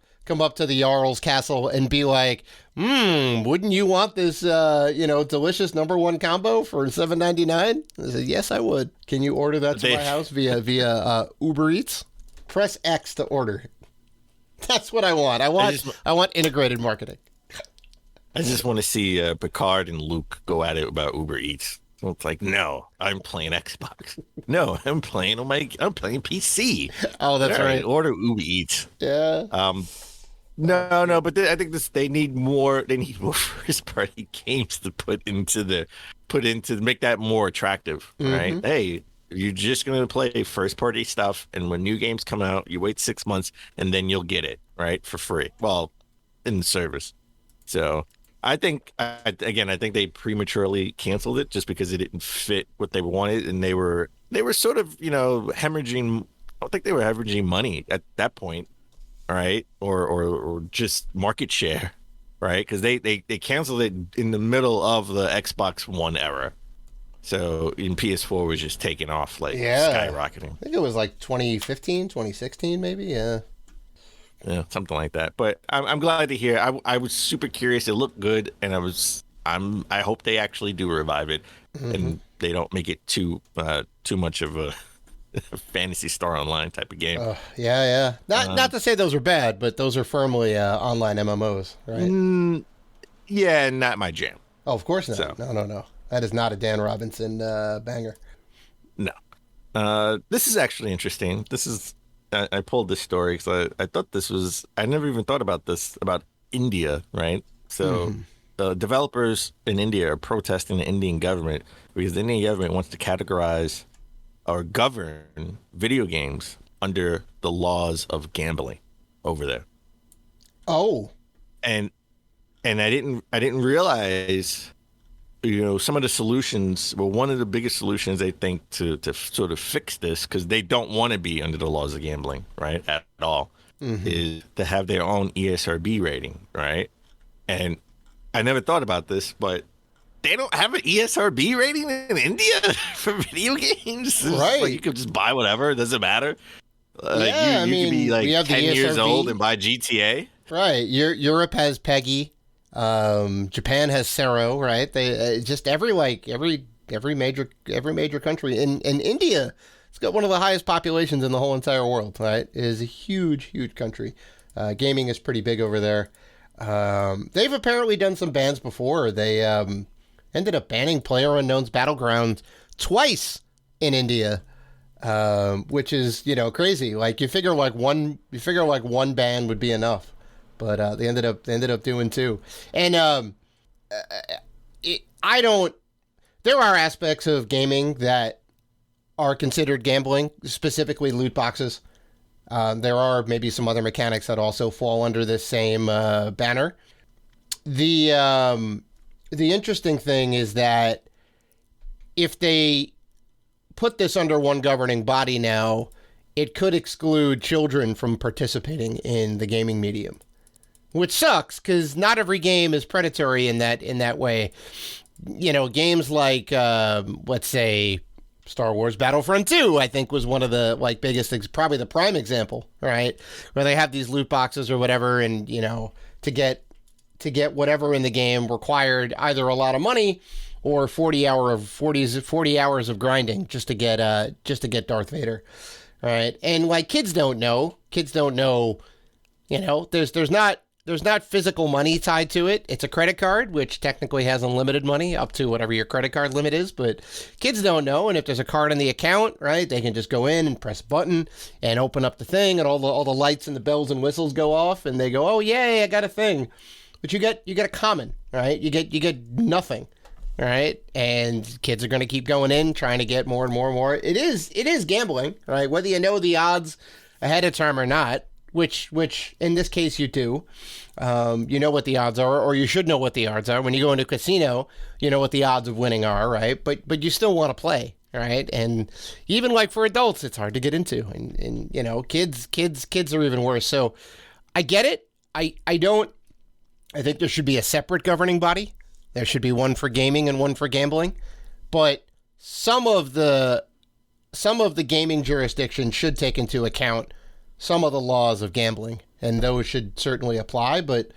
to the Jarl's castle and be like, wouldn't you want this delicious #1 combo for $7.99? I said, yes, I would. Can you order that to my house via Uber Eats? Press X to order. That's what I want. I want integrated marketing.
I just want to see Picard and Luke go at it about Uber Eats. So it's like, no, I'm playing Xbox. No, I'm playing PC.
Oh, that's right.
Order Uber Eats.
Yeah.
No, but I think they need more. They need more first party games to put into make that more attractive, right? Hey, you're just gonna play first party stuff, and when new games come out, you wait 6 months, and then you'll get it right for free. Well, in the service. So I think they prematurely canceled it just because it didn't fit what they wanted, and they were sort of hemorrhaging. I don't think they were hemorrhaging money at that point, all right, or just market share. right? Because they canceled it in the middle of the Xbox One era. So in PS4 was just taking off, like skyrocketing.
I think it was like 2015, 2016, maybe. Yeah.
Yeah, something like that. But I'm glad to hear. I was super curious. It looked good, and I hope they actually do revive it, and they don't make it too much of a Fantasy Star Online type of game.
Yeah. Not to say those are bad, but those are firmly online MMOs, right?
Yeah, not my jam.
Oh, of course not.
So.
No. That is not a Dan Robinson banger.
No. This is actually interesting. I pulled this story because I thought I never even thought about this, about India, right? So developers in India are protesting the Indian government because the Indian government wants to categorize or govern video games under the laws of gambling over there.
Oh.
And I didn't realize, some of the solutions. Well, one of the biggest solutions they think to sort of fix this, because they don't want to be under the laws of gambling, right, at all, is to have their own ESRB rating, right? And I never thought about this, but they don't have an ESRB rating in India for video games.
Right.
Like you can just buy whatever. It doesn't matter.
Yeah,
you can be like 10 years
ESRB.
old and buy GTA.
Right. Europe has PEGI. Japan has Cero, right? They just every major country in India. It's got one of the highest populations in the whole entire world, right? It is a huge country. Gaming is pretty big over there. They've apparently done some bans before. They ended up banning PlayerUnknown's Battleground twice in India, which is crazy. Like you figure like one ban would be enough. But they ended up doing two, and there are aspects of gaming that are considered gambling, specifically loot boxes. There are maybe some other mechanics that also fall under this same banner. The interesting thing is that if they put this under one governing body now, it could exclude children from participating in the gaming medium. Which sucks, because not every game is predatory in that way. Games like, let's say, Star Wars Battlefront 2, I think was one of the biggest things, probably the prime example, right? Where they have these loot boxes or whatever, and to get whatever in the game required either a lot of money or 40 hours of grinding just to get Darth Vader, right? And kids don't know. There's not physical money tied to it. It's a credit card, which technically has unlimited money up to whatever your credit card limit is, but kids don't know. And if there's a card in the account, right, they can just go in and press a button and open up the thing, and all the lights and the bells and whistles go off, and they go, "Oh yay, I got a thing." But you get a common, right? You get nothing, right? And kids are going to keep going in, trying to get more and more and more. It is gambling, right? Whether you know the odds ahead of time or not. Which in this case you do. You know what the odds are, or you should know what the odds are. When you go into a casino, you know what the odds of winning are, right? But you still want to play, right? And even for adults, it's hard to get into. And kids are even worse. So I get it. I think there should be a separate governing body. There should be one for gaming and one for gambling. But some of the gaming jurisdictions should take into account some of the laws of gambling, and those should certainly apply, but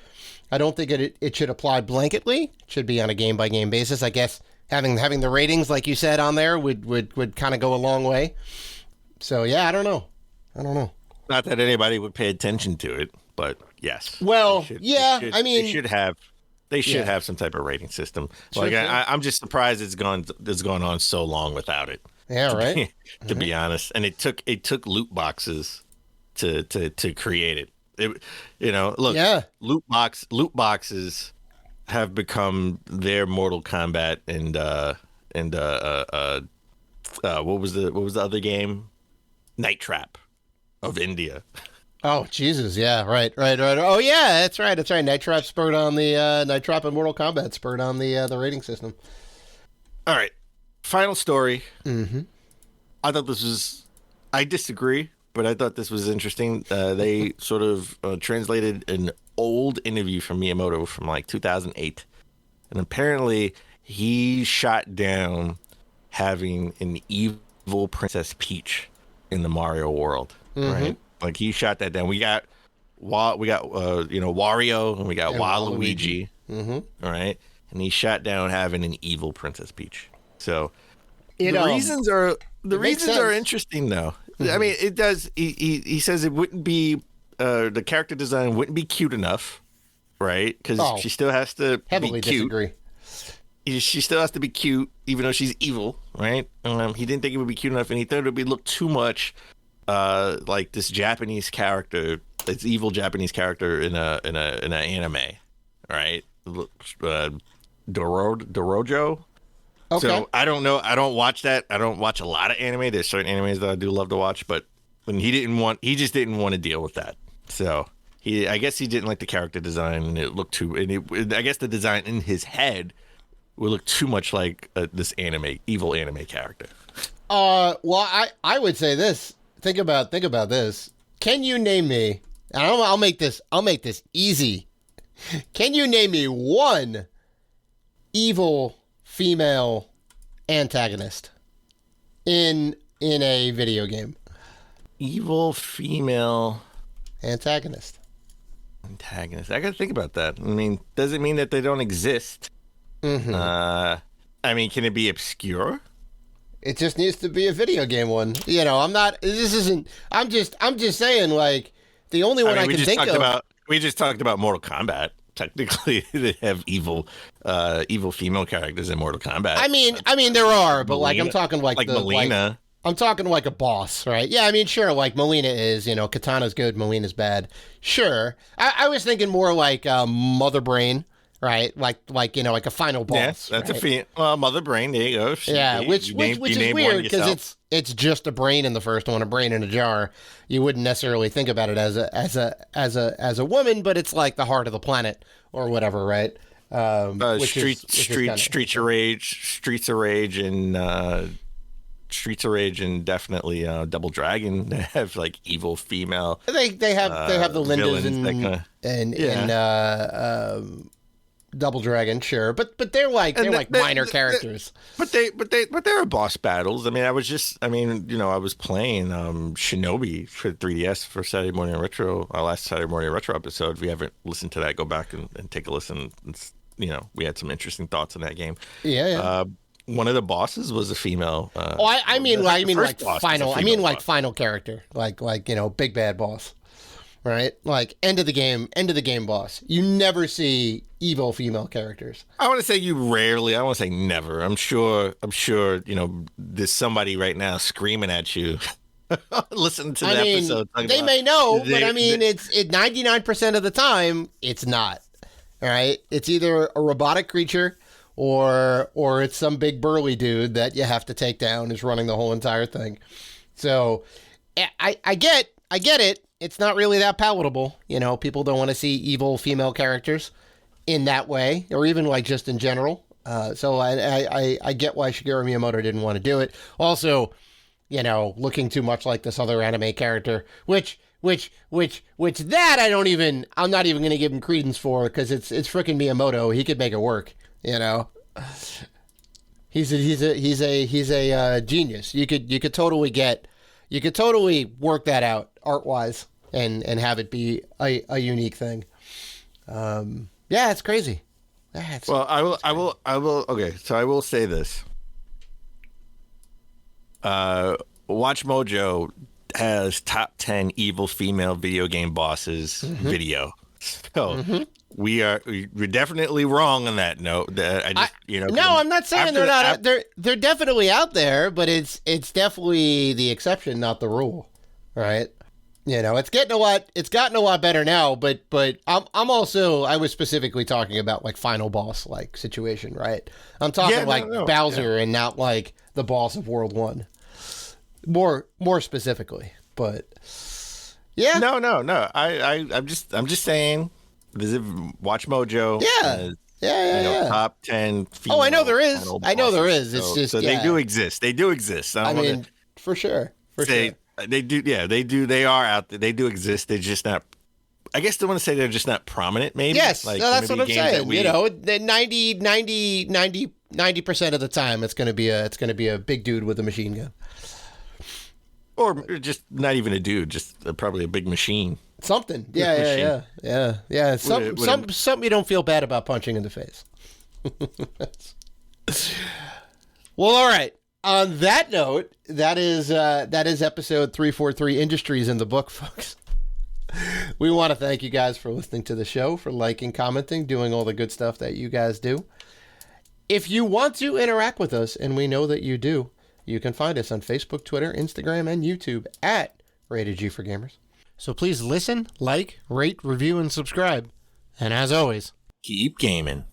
I don't think it should apply blanketly. It should be on a game-by-game basis. I guess having the ratings, like you said, on there would kind of go a long way. So, yeah, I don't know.
Not that anybody would pay attention to it, but yes.
Well,
they should have some type of rating system.
Sure,
I'm just surprised it's gone on so long without it.
Yeah, right.
To be honest, and it took loot boxes to create it. Look, loot boxes have become their Mortal Kombat and what was the other game? Night Trap of India.
Oh Jesus, yeah, right. Oh yeah, that's right. Night Trap spurred on the Night Trap and Mortal Kombat spurred on the rating system.
All right, final story.
Mm-hmm.
I disagree, but I thought this was interesting. They sort of translated an old interview from Miyamoto from like 2008, and apparently he shot down having an evil Princess Peach in the Mario world, right? Like he shot that down. We got Wario, and we got Waluigi, all right? And he shot down having an evil Princess Peach. So the reasons are interesting, though. I mean, it does. He says it wouldn't be the character design wouldn't be cute enough, right? Because she still has to
heavily
be cute.
disagree.
She still has to be cute, even though she's evil, right? He didn't think it would be cute enough, and he thought it would look too much like this Japanese character, this evil Japanese character in an anime, right? Dorojo.
Okay.
So I don't know. I don't watch that. I don't watch a lot of anime. There's certain animes that I do love to watch, but when he just didn't want to deal with that. So I guess he didn't like the character design, and it looked too. And I guess the design in his head would look too much like this evil anime character.
Well, I would say this. Think about this. Can you name me? And I'll make this easy. Can you name me one evil female antagonist in a video game?
Evil female
antagonist.
I gotta think about that. I mean, does it mean that they don't exist? I mean, can it be obscure?
It just needs to be a video game one. I'm just saying, like, the only one I can think of.
We just talked about Mortal Kombat. Technically, they have evil female characters in Mortal Kombat.
I mean, there are, but
Melina,
I'm talking like
Melina.
I'm talking like a boss, right? Yeah, I mean, sure, like Melina is, Katana's good, Melina's bad. Sure. I was thinking more like Mother Brain, right? Like a final boss.
Yeah, that's
right?
Mother Brain, there you go.
Which is weird because it's just a brain in the first one, a brain in a jar. You wouldn't necessarily think about it as a woman, but it's like the heart of the planet or whatever, right?
Streets of Rage, and definitely Double Dragon. They have like evil female.
They have the Lindas and Double Dragon, sure, but they're like minor characters.
But there are boss battles. I mean, I was playing Shinobi for 3DS for Saturday Morning Retro. Our last Saturday Morning Retro episode. If you haven't listened to that, go back and take a listen. We had some interesting thoughts on that game.
Yeah.
One of the bosses was a female.
I mean final character, like big bad boss, right? Like end of the game boss. You never see evil female characters.
I want to say I want to say never. I'm sure. There's somebody right now screaming at you. Listen to the episode.
They may know, but I mean, it's 99% of the time it's not. All right, it's either a robotic creature. Or it's some big burly dude that you have to take down is running the whole entire thing. So I get it. It's not really that palatable. People don't want to see evil female characters in that way, or even like just in general. So I get why Shigeru Miyamoto didn't want to do it. Also, looking too much like this other anime character, which that I'm not even going to give him credence for, because it's freaking Miyamoto. He could make it work. He's a genius. You could totally work that out art wise and have it be a unique thing. It's crazy.
I will. Okay, so I will say this. Watch Mojo has top 10 evil female video game bosses video. So we're definitely wrong on that note.
No, I'm not saying they're not. They're definitely out there, but it's definitely the exception, not the rule, right? It's gotten a lot better now, but I was specifically talking about like final boss like situation, right? I'm talking Bowser and not like the boss of World 1. More specifically, but yeah.
No. I'm just saying. Visit Watch Mojo.
Yeah.
Top 10 female.
Oh, I know there is. It's just
they do exist. They do exist.
I mean, for sure.
They do. Yeah, they do. They are out there. They do exist. They're just not I guess they want to say they're just not prominent, maybe.
Yes,
like,
no, that's what I'm
games that
saying.
we-
You know, the 90% of the time, it's going to be a big dude with a machine gun.
or just not even a dude, just probably a big machine.
Something.
Machine.
Yeah. Something you don't feel bad about punching in the face. Well, all right. On that note, that is episode 343, Industries in the Book, folks. We want to thank you guys for listening to the show, for liking, commenting, doing all the good stuff that you guys do. If you want to interact with us, and we know that you do, you can find us on Facebook, Twitter, Instagram, and YouTube at Rated G for Gamers. So please listen, like, rate, review, and subscribe. And as always,
Keep gaming.